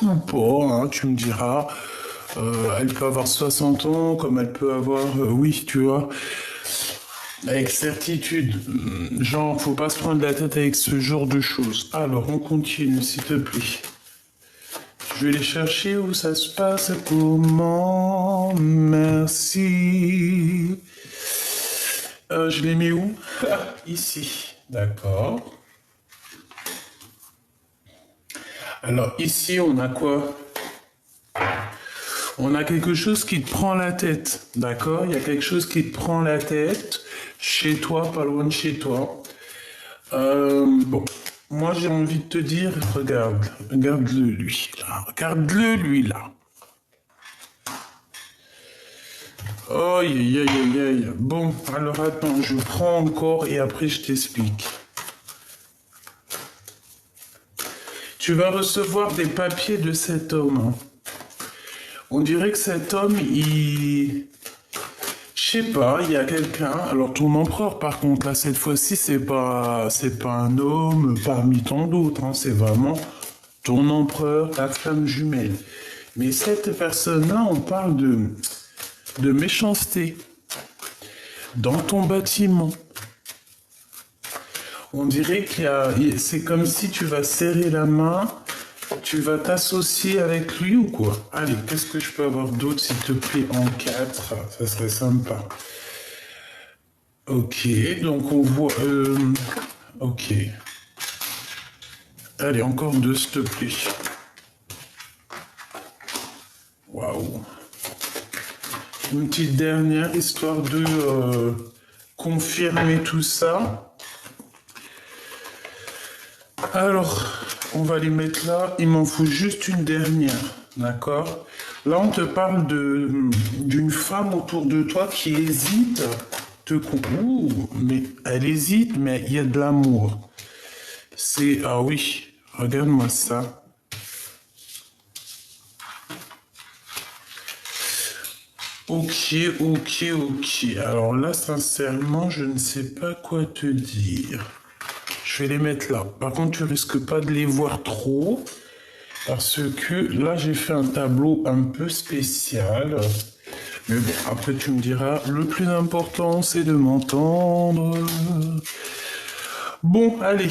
ou pas, hein, tu me diras. Elle peut avoir 60 ans, comme elle peut avoir... oui, tu vois. Avec certitude. Genre, faut pas se prendre la tête avec ce genre de choses. Alors, on continue, s'il te plaît. Je vais les chercher où ça se passe. Comment? Merci. Je les mets où? Ici. D'accord. Alors, ici, on a quoi? On a quelque chose qui te prend la tête. D'accord? Il y a quelque chose qui te prend la tête. Chez toi, pas loin de chez toi. Bon. Moi, j'ai envie de te dire, regarde-le lui, là. Regarde-le lui, là. Aïe, aïe, aïe, aïe, aïe. Bon, alors attends, je prends encore et après je t'explique. Tu vas recevoir des papiers de cet homme, hein. On dirait que cet homme, je sais pas, il y a quelqu'un. Alors ton empereur, par contre, là, cette fois-ci, c'est pas un homme parmi tant d'autres, hein. C'est vraiment ton empereur, ta flamme jumelle. Mais cette personne-là, on parle de méchanceté dans ton bâtiment. On dirait c'est comme si tu vas serrer la main, tu vas t'associer avec lui ou quoi? Allez, qu'est-ce que je peux avoir d'autre, s'il te plaît, en 4? Ça serait sympa. Ok, donc on voit... ok. Allez, encore deux, s'il te plaît. Waouh. Une petite dernière, histoire de confirmer tout ça. Alors, on va les mettre là. Il m'en faut juste une dernière, d'accord? Là, on te parle d'une femme autour de toi qui hésite. Ouh, mais elle hésite, mais il y a de l'amour. Ah oui, regarde-moi ça. Ok, ok, ok. Alors là, sincèrement, je ne sais pas quoi te dire. Je vais les mettre là. Par contre, tu risques pas de les voir trop. Parce que là, j'ai fait un tableau un peu spécial. Mais bon, après, tu me diras, le plus important, c'est de m'entendre. Bon, allez.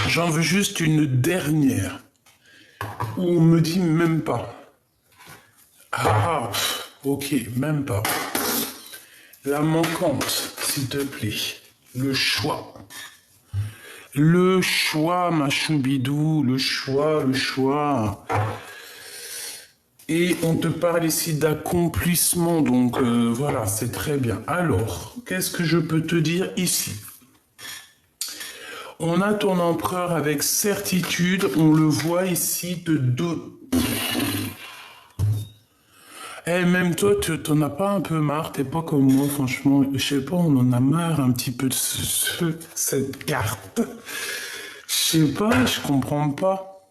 J'en veux juste une dernière. Où on me dit même pas. Ah, ok, même pas. La manquante, s'il te plaît. Le choix. Le choix, ma choubidou, le choix, le choix. Et on te parle ici d'accomplissement, donc voilà, c'est très bien. Alors, qu'est-ce que je peux te dire ici? On a ton empereur avec certitude, on le voit ici de deux. Eh, même toi, tu t'en as pas un peu marre, t'es pas comme moi, franchement. Je sais pas, on en a marre un petit peu de cette carte. Je sais pas, je comprends pas.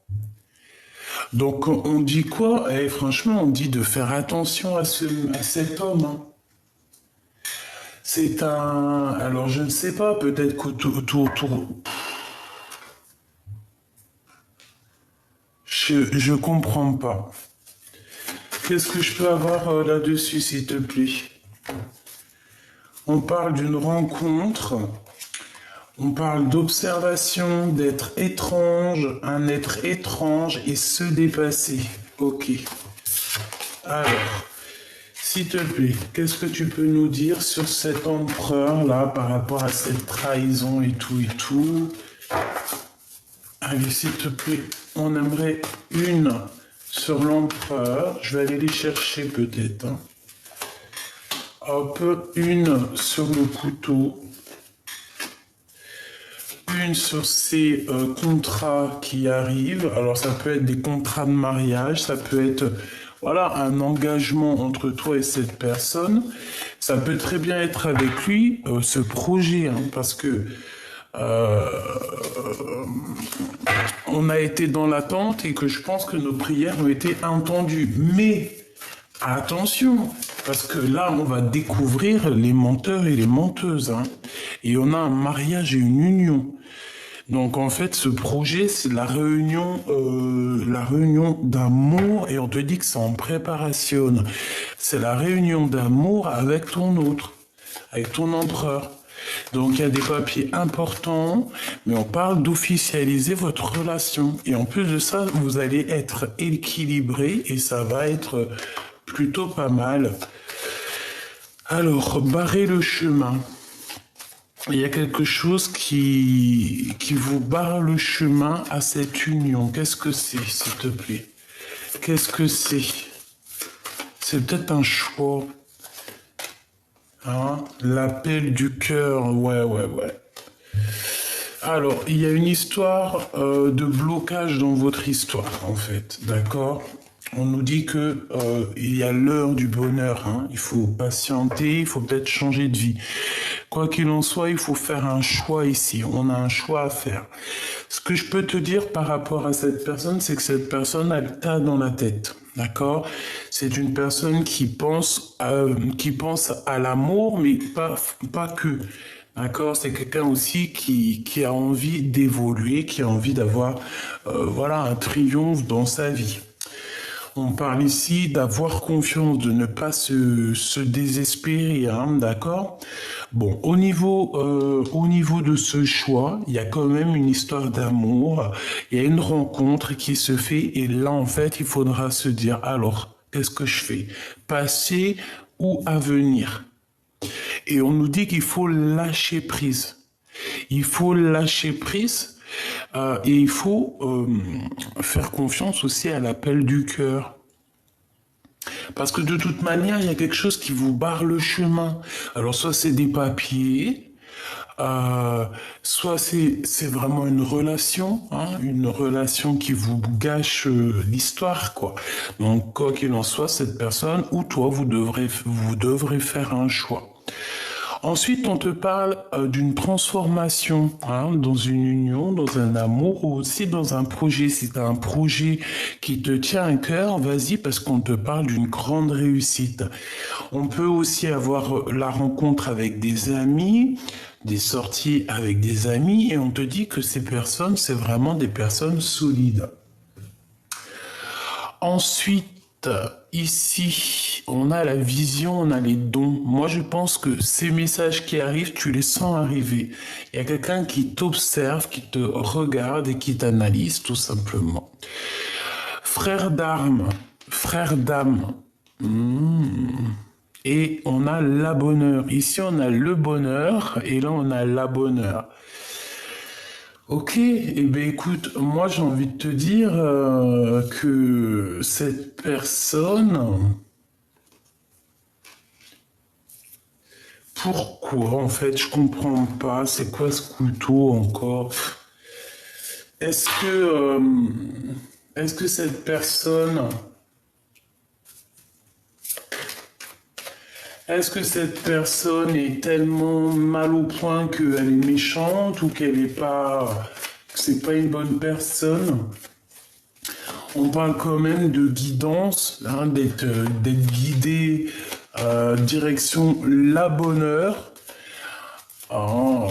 Donc on dit quoi? Eh, franchement, on dit de faire attention à cet homme, hein. C'est un... Alors je ne sais pas, peut-être qu'autour... Je comprends pas. Qu'est-ce que je peux avoir là-dessus, s'il te plaît? On parle d'une rencontre, on parle d'observation, d'être étrange, un être étrange et se dépasser. Ok. Alors, s'il te plaît, qu'est-ce que tu peux nous dire sur cet empereur-là par rapport à cette trahison et tout et tout? Allez, s'il te plaît, on aimerait une sur l'empereur. Je vais aller les chercher peut-être, hein. Hop, une sur le couteau. Une sur ces contrats qui arrivent. Alors ça peut être des contrats de mariage, ça peut être voilà, un engagement entre toi et cette personne. Ça peut très bien être avec lui, ce projet, hein, parce que on a été dans l'attente et que je pense que nos prières ont été entendues. Mais attention, parce que là, on va découvrir les menteurs et les menteuses, hein. Et on a un mariage et une union. Donc en fait, ce projet, c'est la réunion d'amour, et on te dit que c'est en préparation. C'est la réunion d'amour avec ton autre, avec ton empereur. Donc il y a des papiers importants, mais on parle d'officialiser votre relation. Et en plus de ça, vous allez être équilibré et ça va être plutôt pas mal. Alors, barrer le chemin. Il y a quelque chose qui vous barre le chemin à cette union. Qu'est-ce que c'est, s'il te plaît? Qu'est-ce que c'est? C'est peut-être un choix. Hein? L'appel du cœur. Ouais, ouais, ouais. Alors, il y a une histoire de blocage dans votre histoire, en fait. D'accord? On nous dit que il y a l'heure du bonheur. Hein? Il faut patienter, il faut peut-être changer de vie. Quoi qu'il en soit, il faut faire un choix ici. On a un choix à faire. Ce que je peux te dire par rapport à cette personne, c'est que cette personne a le tas dans la tête. D'accord? C'est une personne qui pense à l'amour, mais pas que. D'accord? C'est quelqu'un aussi qui a envie d'évoluer, qui a envie d'avoir voilà, un triomphe dans sa vie. On parle ici d'avoir confiance, de ne pas se désespérer, hein, d'accord? Bon, au niveau de ce choix, il y a quand même une histoire d'amour, il y a une rencontre qui se fait, et là, en fait, il faudra se dire, alors, qu'est-ce que je fais? Passé ou avenir? Et on nous dit qu'il faut lâcher prise. Il faut lâcher prise et il faut faire confiance aussi à l'appel du cœur. Parce que de toute manière, il y a quelque chose qui vous barre le chemin. Alors soit c'est des papiers, soit c'est vraiment une relation qui vous gâche l'histoire, quoi. Donc quoi qu'il en soit, cette personne ou toi, vous devrez faire un choix. Ensuite, on te parle d'une transformation hein, dans une union, dans un amour ou aussi dans un projet. Si tu as un projet qui te tient à cœur, vas-y parce qu'on te parle d'une grande réussite. On peut aussi avoir la rencontre avec des amis, des sorties avec des amis et on te dit que ces personnes, c'est vraiment des personnes solides. Ensuite, ici, on a la vision, on a les dons. Moi, je pense que ces messages qui arrivent, tu les sens arriver. Il y a quelqu'un qui t'observe, qui te regarde et qui t'analyse, tout simplement. Frère d'armes, frère d'âme. Et on a la bonheur. Ici, on a le bonheur et là, on a la bonheur. Ok, eh bien écoute, moi j'ai envie de te dire que cette personne, pourquoi en fait, je comprends pas, c'est quoi ce couteau encore? Est-ce que, euh, est-ce que cette personne, est-ce que cette personne est tellement mal au point qu'elle est méchante ou qu'elle est pas, que c'est pas une bonne personne? On parle quand même de guidance, hein, d'être guidé direction la bonne heure. Oh.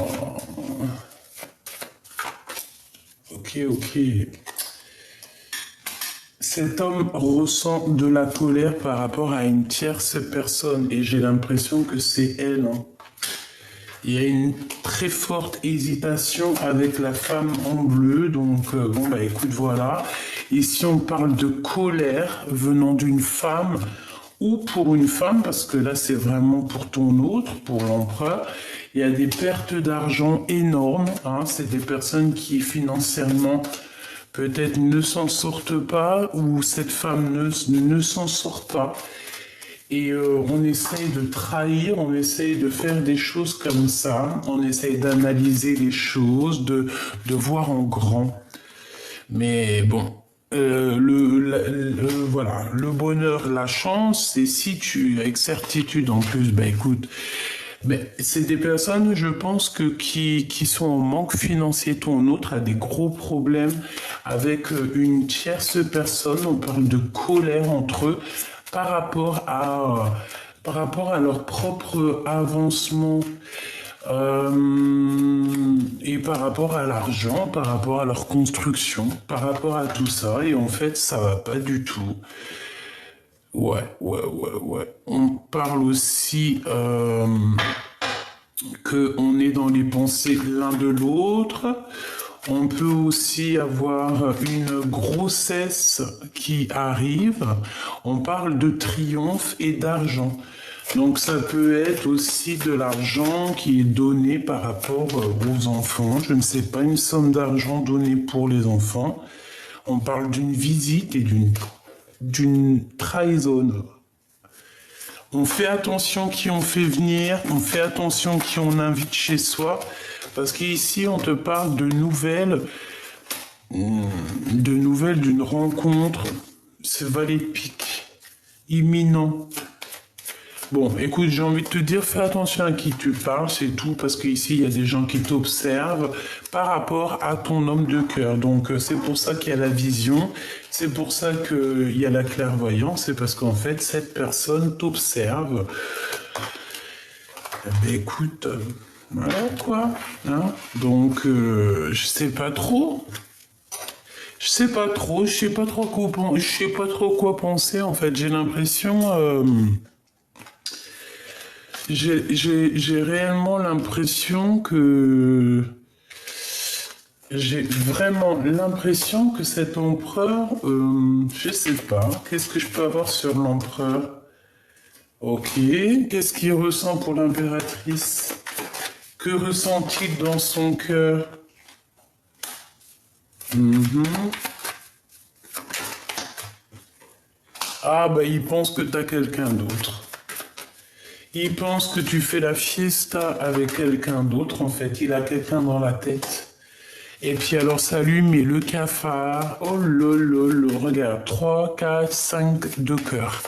Ok, ok. Cet homme ressent de la colère par rapport à une tierce personne et j'ai l'impression que c'est elle. Hein. Il y a une très forte hésitation avec la femme en bleu, donc bon bah écoute voilà. Ici on parle de colère venant d'une femme ou pour une femme, parce que là c'est vraiment pour ton autre, pour l'empereur. Il y a des pertes d'argent énormes, hein. C'est des personnes qui financièrement peut-être ne s'en sortent pas ou cette femme ne s'en sort pas. Et on essaye de trahir, on essaye de faire des choses comme ça, on essaye d'analyser les choses, de voir en grand. Mais bon, voilà, le bonheur, la chance, c'est si tu, avec certitude en plus, ben écoute, ben, c'est des personnes, je pense, qui sont en manque financier. Ton autre a des gros problèmes avec une tierce personne. On parle de colère entre eux par rapport à leur propre avancement. Et par rapport à l'argent, par rapport à leur construction, par rapport à tout ça, et en fait, ça va pas du tout. Ouais. On parle aussi que on est dans les pensées l'un de l'autre. On peut aussi avoir une grossesse qui arrive. On parle de triomphe et d'argent. Donc ça peut être aussi de l'argent qui est donné par rapport aux enfants. Je ne sais pas, une somme d'argent donnée pour les enfants. On parle d'une visite et d'une trahison. On fait attention qui on fait venir, on fait attention qui on invite chez soi, parce qu'ici on te parle de nouvelles d'une rencontre, ce valet de pique, imminent. Bon, écoute, j'ai envie de te dire, fais attention à qui tu parles, c'est tout, parce qu'ici, il y a des gens qui t'observent par rapport à ton homme de cœur. Donc, c'est pour ça qu'il y a la vision, c'est pour ça qu'il y a la clairvoyance, c'est parce qu'en fait, cette personne t'observe. Eh ben, écoute, voilà quoi. Hein. Donc, je sais pas trop. Je sais pas trop quoi penser, en fait. J'ai l'impression... J'ai réellement l'impression que... J'ai vraiment l'impression que cet empereur... je sais pas. Qu'est-ce que je peux avoir sur l'empereur? Ok. Qu'est-ce qu'il ressent pour l'impératrice? Que ressent-il dans son cœur? Ah, bah, il pense que t'as quelqu'un d'autre. Il pense que tu fais la fiesta avec quelqu'un d'autre, en fait. Il a quelqu'un dans la tête. Et puis alors ça lui met le cafard. Oh lolo, regarde. 3, 4, 5 de cœur.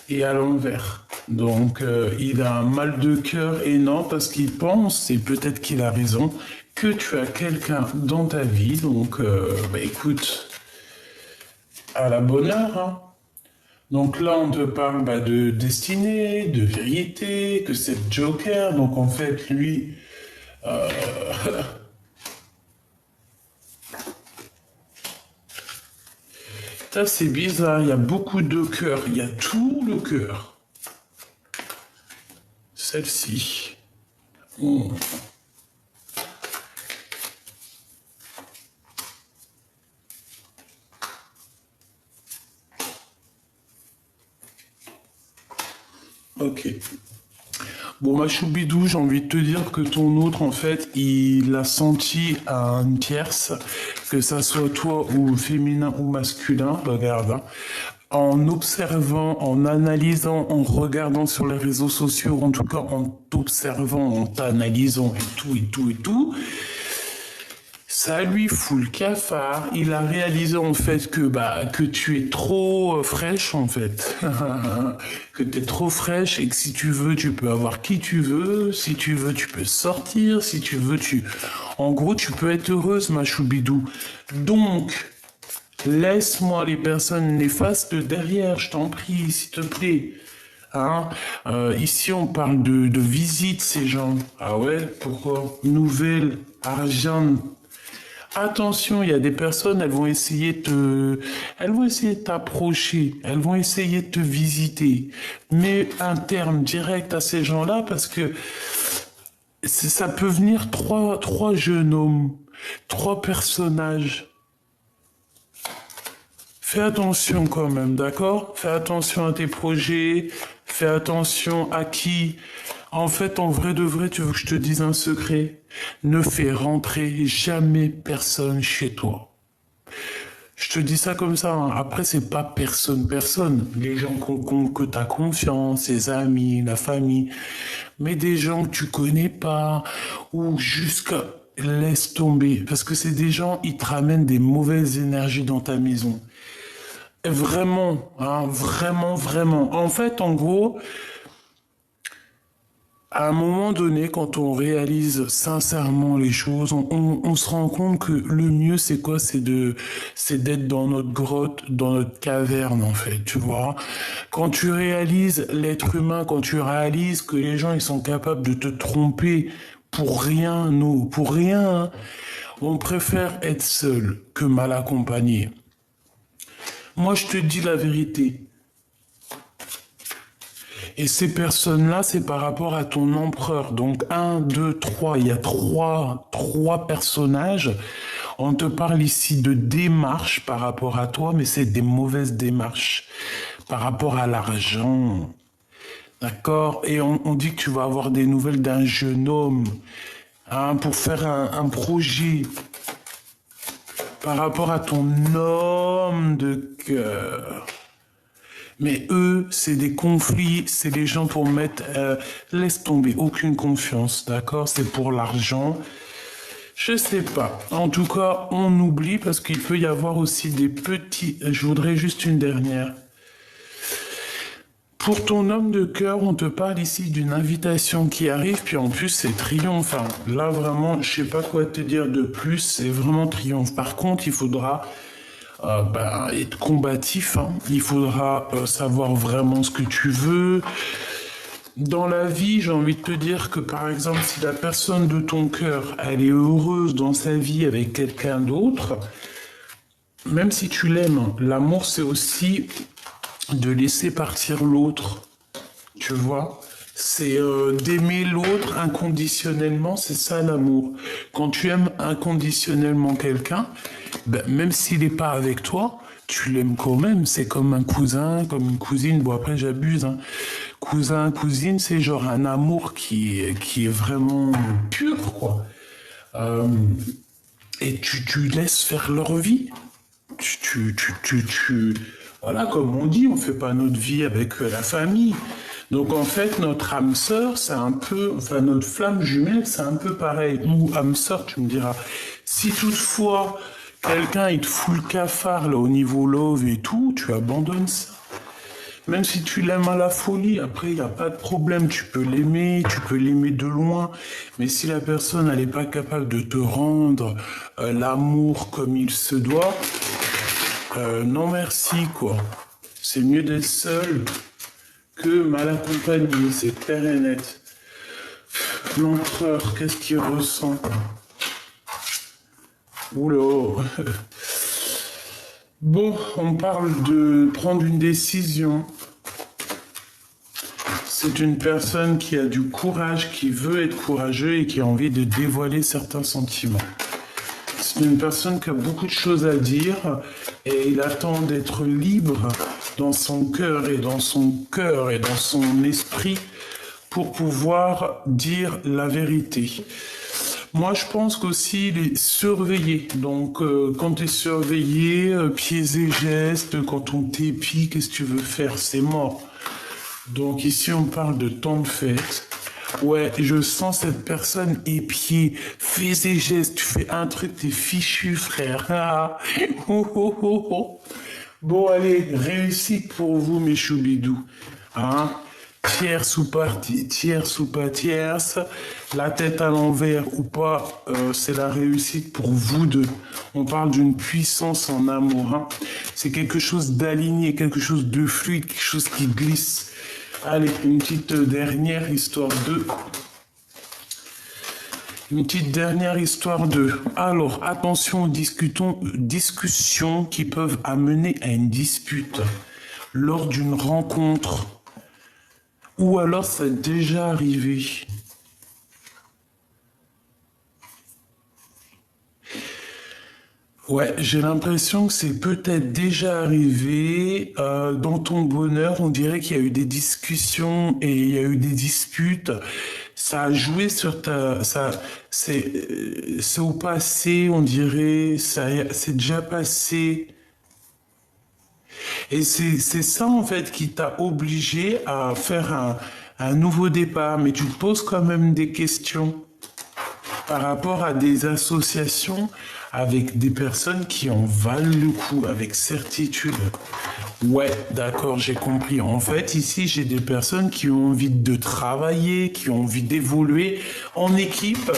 Et à l'envers. Donc il a un mal de cœur énorme parce qu'il pense, et peut-être qu'il a raison, que tu as quelqu'un dans ta vie. Donc bah écoute, à la bonne heure, hein. Donc là, on te parle de destinée, de vérité, que c'est le Joker. Donc en fait, lui... Ça, c'est bizarre. Il y a beaucoup de cœur. Il y a tout le cœur. Celle-ci. Oh. Ok. Bon, ma choubidou, j'ai envie de te dire que ton autre, en fait, il a senti à une tierce, que ça soit toi ou féminin ou masculin, regarde, hein, en observant, en analysant, en regardant sur les réseaux sociaux, en tout cas en t'observant, en t'analysant et tout, ça lui fout le cafard. Il a réalisé en fait que tu es trop fraîche en fait. Que tu es trop fraîche et que si tu veux, tu peux avoir qui tu veux. Si tu veux, tu peux sortir. Si tu veux, En gros, tu peux être heureuse, ma choubidou. Donc, laisse-moi les personnes néfastes derrière, je t'en prie, s'il te plaît. Hein ici, on parle de visite, ces gens. Ah ouais, pourquoi? Nouvelle, argent. Attention, il y a des personnes, elles vont essayer de t'approcher, elles vont essayer de te visiter. Mais un terme direct à ces gens-là, parce que ça peut venir trois jeunes hommes, trois personnages. Fais attention quand même, d'accord? Fais attention à tes projets, fais attention à qui. En fait, en vrai de vrai, tu veux que je te dise un secret? Ne fais rentrer jamais personne chez toi. Je te dis ça comme ça, hein. Après, c'est pas personne. Les gens que t'as confiance, les amis, la famille. Mais des gens que tu connais pas, ou jusqu'à... Laisse tomber. Parce que c'est des gens, ils te ramènent des mauvaises énergies dans ta maison. Vraiment, hein, vraiment. En fait, en gros, À un moment donné, quand on réalise sincèrement les choses, on se rend compte que le mieux, c'est quoi? C'est d'être dans notre grotte, dans notre caverne, en fait, tu vois. Quand tu réalises l'être humain, quand tu réalises que les gens, ils sont capables de te tromper pour rien, nous, pour rien, hein, on préfère être seul que mal accompagné. Moi, je te dis la vérité. Et ces personnes-là, c'est par rapport à ton empereur. Donc, un, deux, trois. Il y a trois personnages. On te parle ici de démarches par rapport à toi, mais c'est des mauvaises démarches par rapport à l'argent. D'accord? Et on dit que tu vas avoir des nouvelles d'un jeune homme, hein, pour faire un projet par rapport à ton homme de cœur. Mais eux, c'est des conflits, c'est des gens pour mettre... laisse tomber, aucune confiance, d'accord? C'est pour l'argent. Je sais pas. En tout cas, on oublie parce qu'il peut y avoir aussi des petits... Je voudrais juste une dernière. Pour ton homme de cœur, on te parle ici d'une invitation qui arrive, puis en plus c'est triomphe. Hein. Là vraiment, je sais pas quoi te dire de plus, c'est vraiment triomphe. Par contre, il faudra être combatif, hein. Il faudra savoir vraiment ce que tu veux. Dans la vie, j'ai envie de te dire que par exemple, si la personne de ton cœur, elle est heureuse dans sa vie avec quelqu'un d'autre, même si tu l'aimes, l'amour c'est aussi de laisser partir l'autre, tu vois. C'est d'aimer l'autre inconditionnellement, c'est ça l'amour. Quand tu aimes inconditionnellement quelqu'un, ben, même s'il n'est pas avec toi, tu l'aimes quand même. C'est comme un cousin, comme une cousine. Bon, après, j'abuse. Hein. Cousin, cousine, c'est genre un amour qui est vraiment pur, quoi. Et tu laisses faire leur vie. Voilà, comme on dit, on fait pas notre vie avec la famille. Donc en fait, notre âme sœur, c'est un peu, enfin notre flamme jumelle, c'est un peu pareil. Ou âme sœur, tu me diras. Si toutefois quelqu'un il te fout le cafard là au niveau love et tout, tu abandonnes ça. Même si tu l'aimes à la folie, après il n'y a pas de problème, tu peux l'aimer de loin. Mais si la personne elle n'est pas capable de te rendre l'amour comme il se doit, non merci quoi. C'est mieux d'être seul que mal accompagné, c'est clair et net. L'empereur, qu'est-ce qu'il ressent? Oula. Bon, on parle de prendre une décision. C'est une personne qui a du courage, qui veut être courageux et qui a envie de dévoiler certains sentiments. C'est une personne qui a beaucoup de choses à dire et il attend d'être libre dans son cœur et dans son esprit pour pouvoir dire la vérité. Moi, je pense qu'aussi, il est surveillé. Donc, quand tu es surveillé, pieds et gestes, quand on t'épie, qu'est-ce que tu veux faire? C'est mort. Donc, ici, on parle de temps de fête. Ouais, je sens cette personne épiée. Fais ses gestes, tu fais un truc, t'es fichu, frère. Ah. Oh, oh, oh, oh. Bon, allez, réussite pour vous, mes choubidous. Hein? Tierce ou pas tierce, la tête à l'envers ou pas, c'est la réussite pour vous deux. On parle d'une puissance en amour. Hein. C'est quelque chose d'aligné, quelque chose de fluide, quelque chose qui glisse. Allez, une petite dernière histoire de... Une petite dernière histoire de... Alors, attention aux discussions qui peuvent amener à une dispute lors d'une rencontre. Ou alors, ça est déjà arrivé. Ouais, j'ai l'impression que c'est peut-être déjà arrivé. Dans ton bonheur, on dirait qu'il y a eu des discussions et il y a eu des disputes. Ça a joué sur c'est au passé, on dirait. C'est déjà passé. Et c'est ça, en fait, qui t'a obligé à faire un nouveau départ. Mais tu te poses quand même des questions par rapport à des associations avec des personnes qui en valent le coup, avec certitude. Ouais, d'accord, j'ai compris. En fait, ici, j'ai des personnes qui ont envie de travailler, qui ont envie d'évoluer en équipe,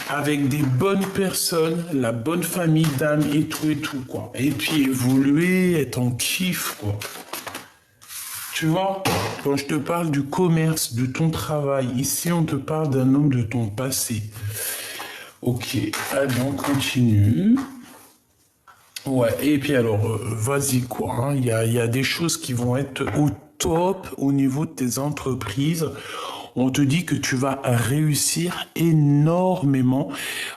avec des bonnes personnes, la bonne famille d'âme et tout, quoi. Et puis évoluer, être en kiff, quoi. Tu vois, quand je te parle du commerce, de ton travail, ici, on te parle d'un homme de ton passé. Ok, allez, on continue. Ouais, et puis alors, vas-y quoi, hein, il y a des choses qui vont être au top au niveau de tes entreprises. On te dit que tu vas réussir énormément.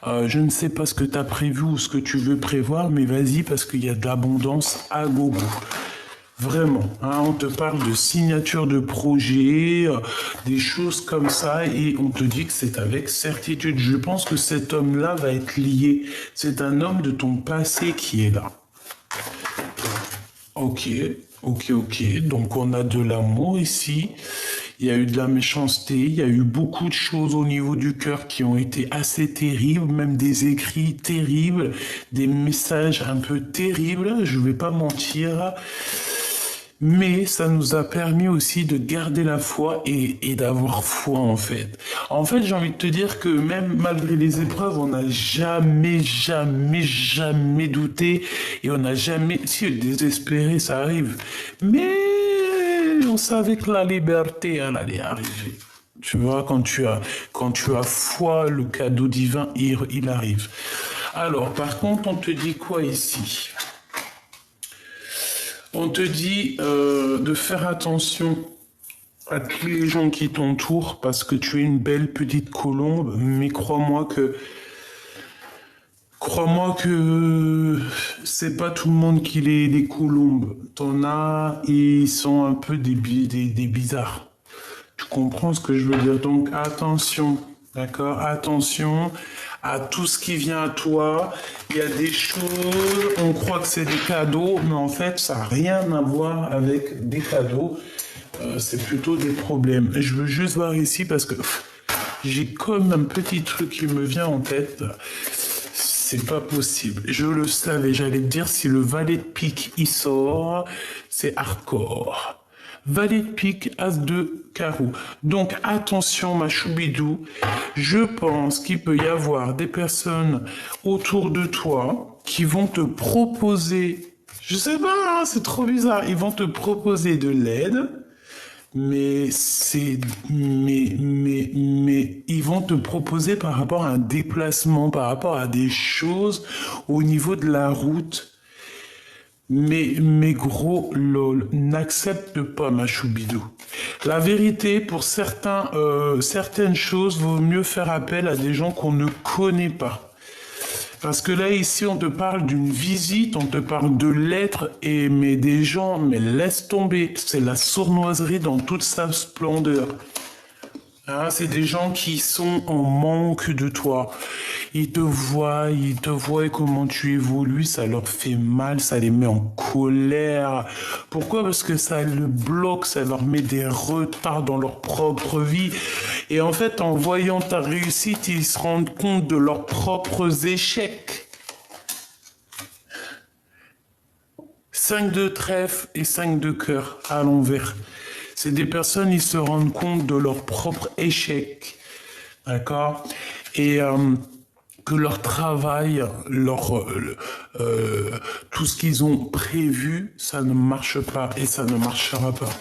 Je ne sais pas ce que tu as prévu ou ce que tu veux prévoir, mais vas-y parce qu'il y a de l'abondance à gogo. Vraiment, hein, on te parle de signature de projet, des choses comme ça, et on te dit que c'est avec certitude. Je pense que cet homme-là va être lié. C'est un homme de ton passé qui est là. Ok, ok. Donc on a de l'amour ici. Il y a eu de la méchanceté, il y a eu beaucoup de choses au niveau du cœur qui ont été assez terribles, même des écrits terribles, des messages un peu terribles, je vais pas mentir. Mais ça nous a permis aussi de garder la foi et d'avoir foi en fait. En fait, j'ai envie de te dire que même malgré les épreuves, on n'a jamais douté et on n'a jamais, si désespéré, ça arrive. Mais on savait que la liberté, elle allait arriver. Tu vois, quand tu as foi, le cadeau divin, il arrive. Alors, par contre, on te dit quoi ici? On te dit de faire attention à tous les gens qui t'entourent parce que tu es une belle petite colombe, mais crois-moi que c'est pas tout le monde qui est des colombes. T'en as, ils sont un peu des bizarres. Tu comprends ce que je veux dire? Donc attention, d'accord? Attention à tout ce qui vient à toi. Il y a des choses, on croit que c'est des cadeaux, mais en fait, ça n'a rien à voir avec des cadeaux. C'est plutôt des problèmes. Je veux juste voir ici parce que j'ai comme un petit truc qui me vient en tête. C'est pas possible. Je le savais, j'allais te dire si le valet de pique il sort, c'est hardcore. Valet de pique, as de carreau. Donc attention ma choubidou, je pense qu'il peut y avoir des personnes autour de toi qui vont te proposer, je sais pas, hein, c'est trop bizarre, ils vont te proposer de l'aide, mais ils vont te proposer par rapport à un déplacement, par rapport à des choses au niveau de la route. Mais gros, lol, n'accepte pas ma choubidou. La vérité, pour certaines choses, vaut mieux faire appel à des gens qu'on ne connaît pas. Parce que là, ici, on te parle d'une visite, on te parle de lettres, mais des gens, mais laisse tomber. C'est la sournoiserie dans toute sa splendeur. Hein, c'est des gens qui sont en manque de toi. Ils te voient et comment tu évolues, ça leur fait mal, ça les met en colère. Pourquoi? Parce que ça le bloque, ça leur met des retards dans leur propre vie. Et en fait, en voyant ta réussite, ils se rendent compte de leurs propres échecs. 5 de trèfle et 5 de cœur à l'envers. C'est des personnes, ils se rendent compte de leur propre échec. D'accord? Et que leur travail, tout ce qu'ils ont prévu, ça ne marche pas et ça ne marchera pas.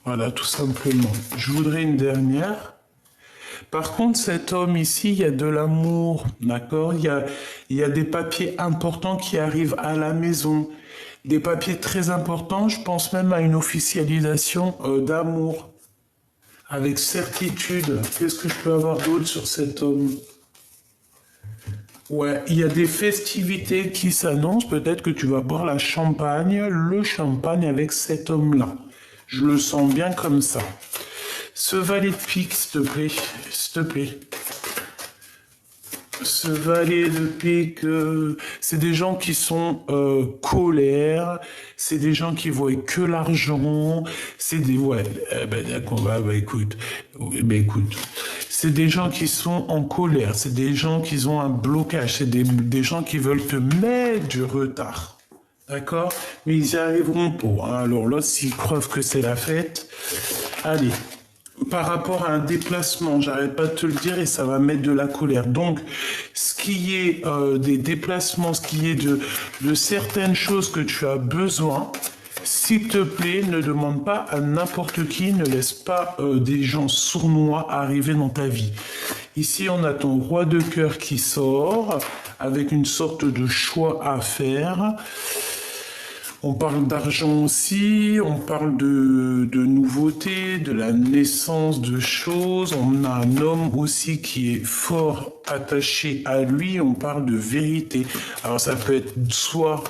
Voilà, tout simplement. Je voudrais une dernière. Par contre, cet homme ici, il y a de l'amour, d'accord? Il y a des papiers importants qui arrivent à la maison. Des papiers très importants, je pense même à une officialisation d'amour. Avec certitude. Qu'est-ce que je peux avoir d'autre sur cet homme? Ouais, il y a des festivités qui s'annoncent. Peut-être que tu vas boire le champagne avec cet homme-là. Je le sens bien comme ça. Ce valet de pique, s'il te plaît. S'il te plaît. Ce valet de pique, c'est des gens qui sont colères, c'est des gens qui voient que l'argent, c'est des... Ouais, d'accord, écoute, c'est des gens qui sont en colère, c'est des gens qui ont un blocage, c'est des gens qui veulent te mettre du retard. D'accord? Mais ils y arriveront pas, hein. Alors là, s'ils croient que c'est la fête, allez. Par rapport à un déplacement, j'arrête pas de te le dire et ça va mettre de la colère. Donc, ce qui est des déplacements, ce qui est de certaines choses que tu as besoin, s'il te plaît, ne demande pas à n'importe qui, ne laisse pas des gens sournois arriver dans ta vie. Ici, on a ton roi de cœur qui sort avec une sorte de choix à faire. On parle d'argent aussi, on parle de nouveautés, de la naissance de choses. On a un homme aussi qui est fort attaché à lui. On parle de vérité. Alors ça peut être soit,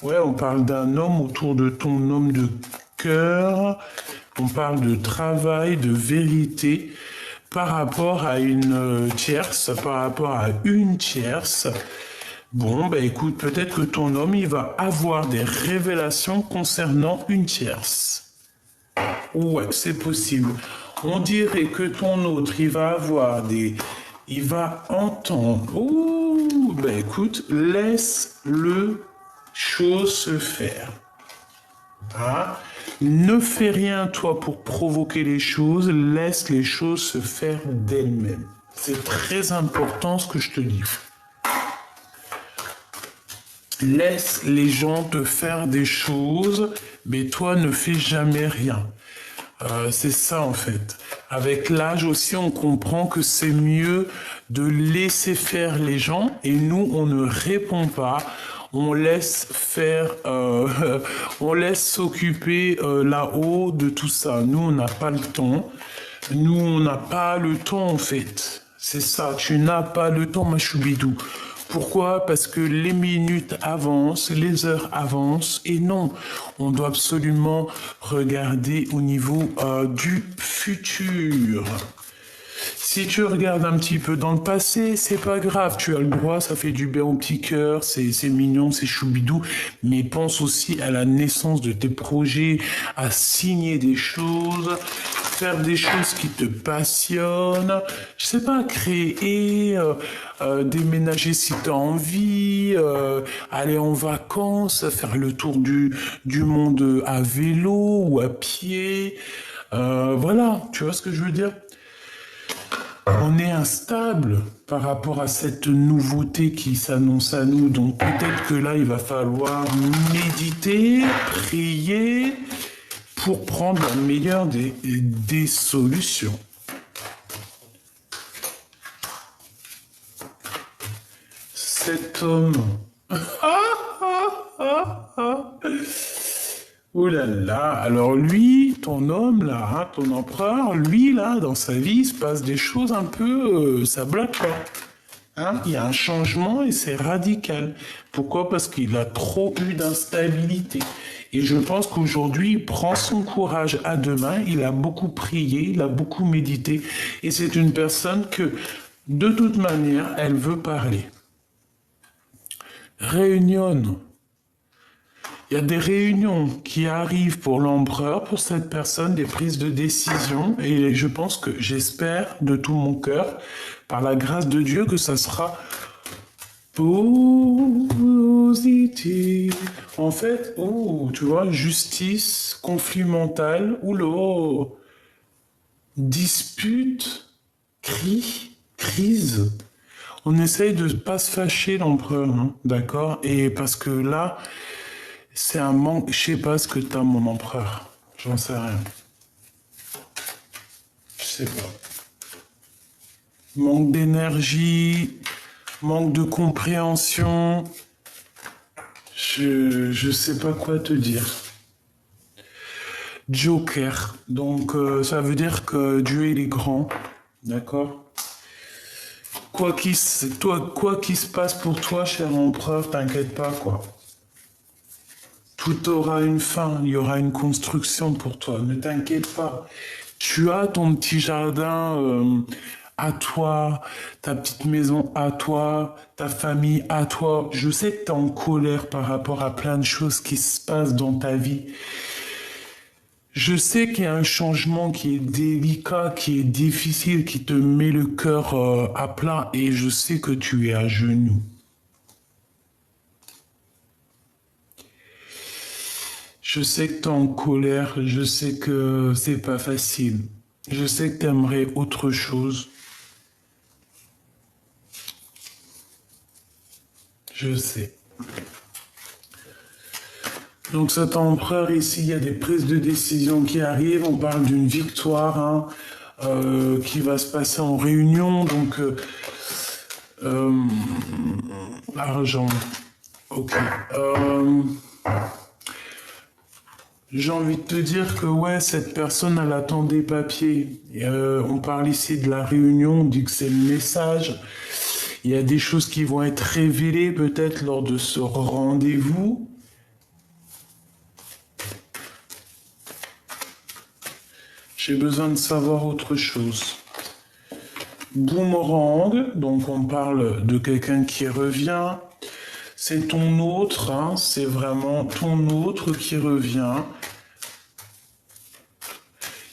ouais, on parle d'un homme autour de ton homme de cœur. On parle de travail, de vérité par rapport à une tierce, par rapport à une tierce. Bon, bah écoute, peut-être que ton homme, il va avoir des révélations concernant une tierce. Ouais, c'est possible. On dirait que ton autre, il va avoir des... Il va entendre. Ouh, bah écoute, laisse le chose se faire. Hein? Ne fais rien, toi, pour provoquer les choses. Laisse les choses se faire d'elles-mêmes. C'est très important ce que je te dis. Laisse les gens te faire des choses, mais toi ne fais jamais rien. C'est ça en fait. Avec l'âge aussi, on comprend que c'est mieux de laisser faire les gens et nous, on ne répond pas. On laisse faire, on laisse s'occuper là-haut de tout ça. Nous, on n'a pas le temps. Nous, on n'a pas le temps en fait. C'est ça, tu n'as pas le temps, ma choubidou. Pourquoi? Parce que les minutes avancent, les heures avancent, et non, on doit absolument regarder au niveau du futur. Si tu regardes un petit peu dans le passé, c'est pas grave, tu as le droit, ça fait du bien au petit cœur, c'est mignon, c'est choubidou, mais pense aussi à la naissance de tes projets, à signer des choses, faire des choses qui te passionnent, je sais pas, créer, déménager si tu as envie, aller en vacances, faire le tour du monde à vélo ou à pied, voilà, tu vois ce que je veux dire? On est instable par rapport à cette nouveauté qui s'annonce à nous. Donc peut-être que là, il va falloir méditer, prier pour prendre la meilleure des solutions. Cet homme... Oh là là, alors lui, ton homme là, hein, ton empereur, lui là, dans sa vie, il se passe des choses un peu, ça bloque pas. Hein, il y a un changement et c'est radical. Pourquoi? Parce qu'il a trop eu d'instabilité. Et je pense qu'aujourd'hui, il prend son courage à deux mains, il a beaucoup prié, il a beaucoup médité. Et c'est une personne que, de toute manière, elle veut parler. Réunion. Il y a des réunions qui arrivent pour l'empereur, pour cette personne, des prises de décision, et je pense que, j'espère de tout mon cœur, par la grâce de Dieu, que ça sera positif. En fait, oh, tu vois, justice, conflit mental, oulô, dispute, crise. On essaye de ne pas se fâcher l'empereur, hein, d'accord? Et parce que là, c'est un manque, je sais pas ce que t'as, mon empereur. J'en sais rien. Je sais pas. Manque d'énergie, manque de compréhension. Je sais pas quoi te dire. Joker. Donc, ça veut dire que Dieu, il est grand. D'accord? Quoi qu'il se passe pour toi, cher empereur, t'inquiète pas, quoi. Tout aura une fin, il y aura une construction pour toi, ne t'inquiète pas. Tu as ton petit jardin à toi, ta petite maison à toi, ta famille à toi. Je sais que tu es en colère par rapport à plein de choses qui se passent dans ta vie. Je sais qu'il y a un changement qui est délicat, qui est difficile, qui te met le cœur à plat et je sais que tu es à genoux. Je sais que t'es en colère, je sais que c'est pas facile. Je sais que t'aimerais autre chose. Je sais. Donc cet empereur ici, il y a des prises de décision qui arrivent. On parle d'une victoire hein, qui va se passer en réunion. Donc euh, argent. Ok. J'ai envie de te dire que ouais, cette personne, elle attend des papiers. On parle ici de la réunion, on dit que c'est le message. Il y a des choses qui vont être révélées peut-être lors de ce rendez-vous. J'ai besoin de savoir autre chose. Boomerang, donc on parle de quelqu'un qui revient. C'est ton autre, hein, c'est vraiment ton autre qui revient.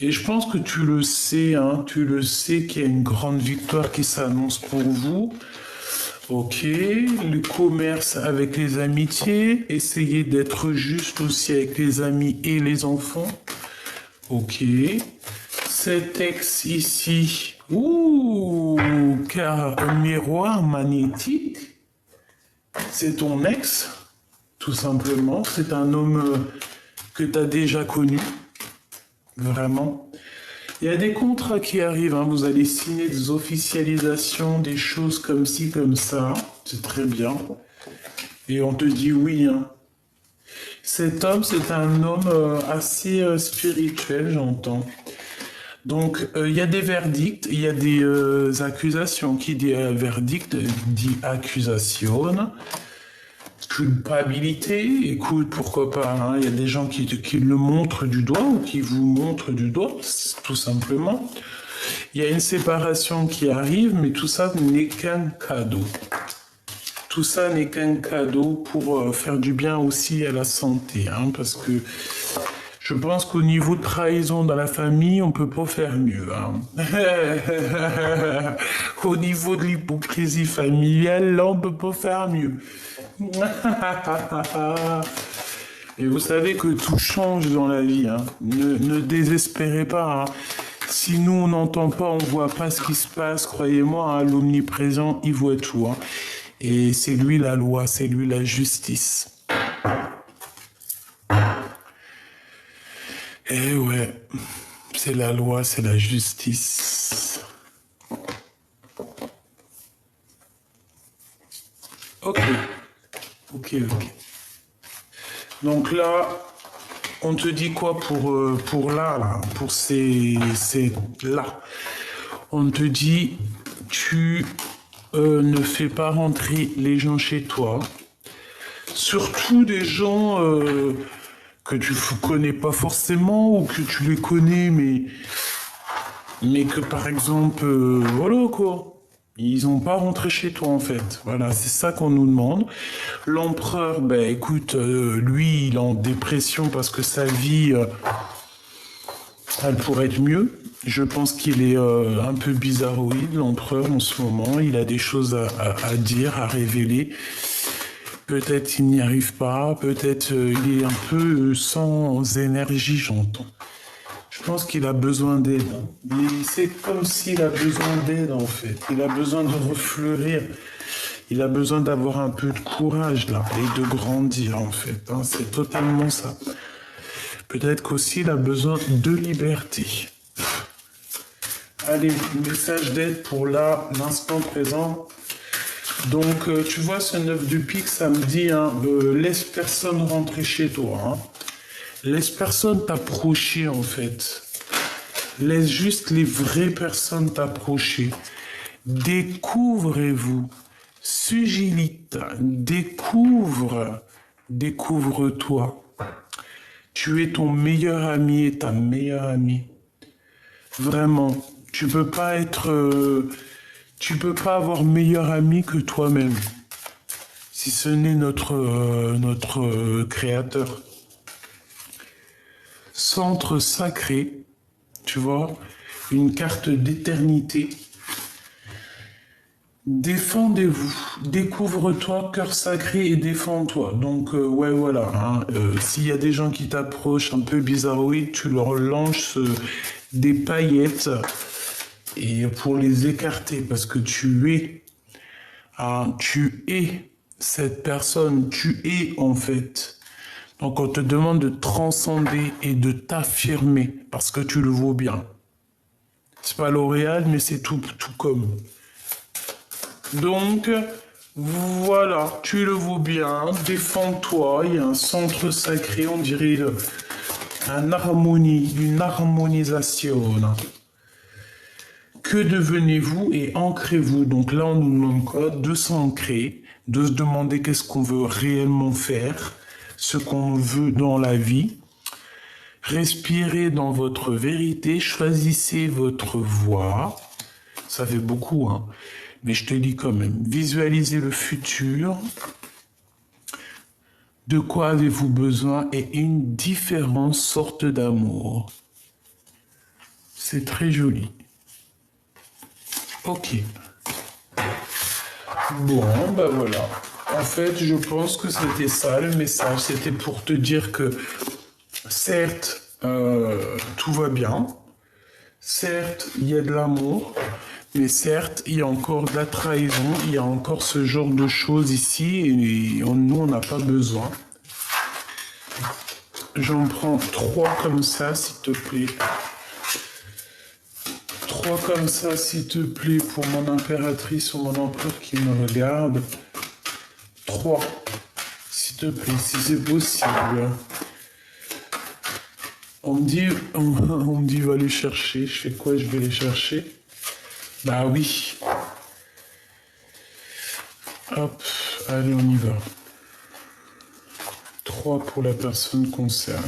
Et je pense que tu le sais, hein, qu'il y a une grande victoire qui s'annonce pour vous. Ok, le commerce avec les amitiés, essayez d'être juste aussi avec les amis et les enfants. Ok, cet ex ici, ouh, car un miroir magnétique, c'est ton ex, tout simplement. C'est un homme que tu as déjà connu, vraiment. Il y a des contrats qui arrivent, hein. Vous allez signer des officialisations, des choses comme ci, comme ça. C'est très bien. Et on te dit oui. Hein. Cet homme, c'est un homme assez spirituel, j'entends. Donc, il y a des verdicts, il y a des accusations. Qui dit verdict dit accusation. Culpabilité, écoute, pourquoi pas, hein. Il y a des gens qui le montrent du doigt ou qui vous montrent du doigt, tout simplement. Il y a une séparation qui arrive, mais tout ça n'est qu'un cadeau. Tout ça n'est qu'un cadeau pour faire du bien aussi à la santé, hein, parce que je pense qu'au niveau de trahison dans la famille, on peut pas faire mieux. Hein. Au niveau de l'hypocrisie familiale, là, on peut pas faire mieux. Et vous savez que tout change dans la vie. Hein. Ne désespérez pas. Hein. Si nous, on n'entend pas, on voit pas ce qui se passe, croyez-moi, hein, l'omniprésent, il voit tout. Hein. Et c'est lui la loi, c'est lui la justice. Eh ouais, c'est la loi, c'est la justice. Ok. Donc là, on te dit quoi pour là, pour ces là. On te dit, tu ne fais pas rentrer les gens chez toi. Surtout des gens que tu connais pas forcément ou que tu les connais, mais que par exemple, voilà quoi. Ils n'ont pas rentré chez toi en fait. Voilà, c'est ça qu'on nous demande. L'empereur, ben écoute, lui, il est en dépression parce que sa vie, elle pourrait être mieux. Je pense qu'il est un peu bizarroïde, l'empereur en ce moment. Il a des choses à dire, à révéler. Peut-être il n'y arrive pas, peut-être il est un peu sans énergie, j'entends. Je pense qu'il a besoin d'aide. Mais c'est comme s'il a besoin d'aide, en fait. Il a besoin de refleurir. Il a besoin d'avoir un peu de courage, là, et de grandir, en fait. Hein. C'est totalement ça. Peut-être qu'aussi, il a besoin de liberté. Allez, message d'aide pour là, l'instant présent. Donc, tu vois, ce 9 de pique, ça me dit, hein, laisse personne rentrer chez toi. Hein. Laisse personne t'approcher, en fait. Laisse juste les vraies personnes t'approcher. Découvrez-vous. Sugilite. Découvre-toi. Tu es ton meilleur ami et ta meilleure amie. Vraiment. Tu peux pas avoir meilleur ami que toi-même. Si ce n'est notre créateur. Centre sacré, tu vois, une carte d'éternité. Défendez-vous, découvre-toi, cœur sacré et défends-toi. Donc, ouais, voilà. Hein, s'il y a des gens qui t'approchent un peu bizarroïdes, tu leur lances des paillettes et pour les écarter, parce que tu es cette personne, tu es en fait. Donc, on te demande de transcender et de t'affirmer, parce que tu le vaux bien. C'est pas L'Oréal, mais c'est tout comme. Donc, voilà, tu le vaux bien, défends-toi, il y a un centre sacré, on dirait une harmonisation. Que devenez-vous et ancrez-vous? Donc là, on nous demande quoi? De s'ancrer, de se demander qu'est-ce qu'on veut réellement faire, ce qu'on veut dans la vie. Respirez dans votre vérité, choisissez votre voie. Ça fait beaucoup, hein. Mais je te dis quand même, visualisez le futur. De quoi avez-vous besoin et une différente sorte d'amour. C'est très joli. Ok. Bon, ben voilà. En fait, je pense que c'était ça le message. C'était pour te dire que, certes, tout va bien. Certes, il y a de l'amour. Mais certes, il y a encore de la trahison, il y a encore ce genre de choses ici, et nous, on n'a pas besoin. J'en prends 3 comme ça, s'il te plaît. 3 comme ça, s'il te plaît, pour mon impératrice ou mon empereur qui me regarde. 3, s'il te plaît, si c'est possible. On me dit, va les chercher. Je fais quoi? Je vais les chercher. Bah oui. Hop, allez, on y va. 3 pour la personne concernée.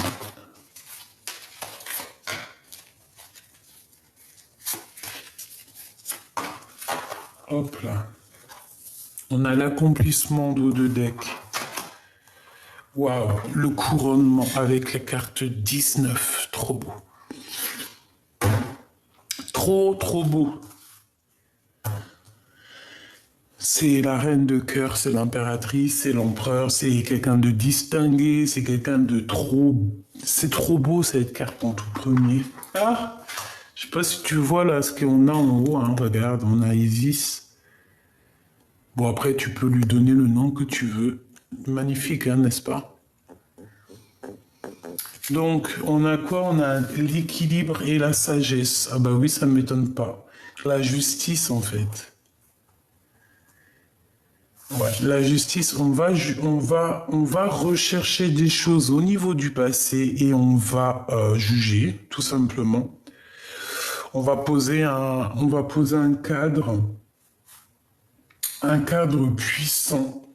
Hop là. On a l'accomplissement d'eau de deck. Waouh, le couronnement avec la carte 19. Trop beau. Trop beau. C'est la reine de cœur, c'est l'impératrice, c'est l'empereur, c'est quelqu'un de distingué, c'est quelqu'un de trop... C'est trop beau cette carte en tout premier. Ah, je sais pas si tu vois là ce qu'on a en haut, hein, regarde, on a Isis. Bon après tu peux lui donner le nom que tu veux. Magnifique, hein, n'est-ce pas? Donc on a quoi? On a l'équilibre et la sagesse. Ah bah oui, ça ne m'étonne pas. La justice en fait. Ouais, la justice, on va rechercher des choses au niveau du passé et on va juger, tout simplement. On va poser un cadre puissant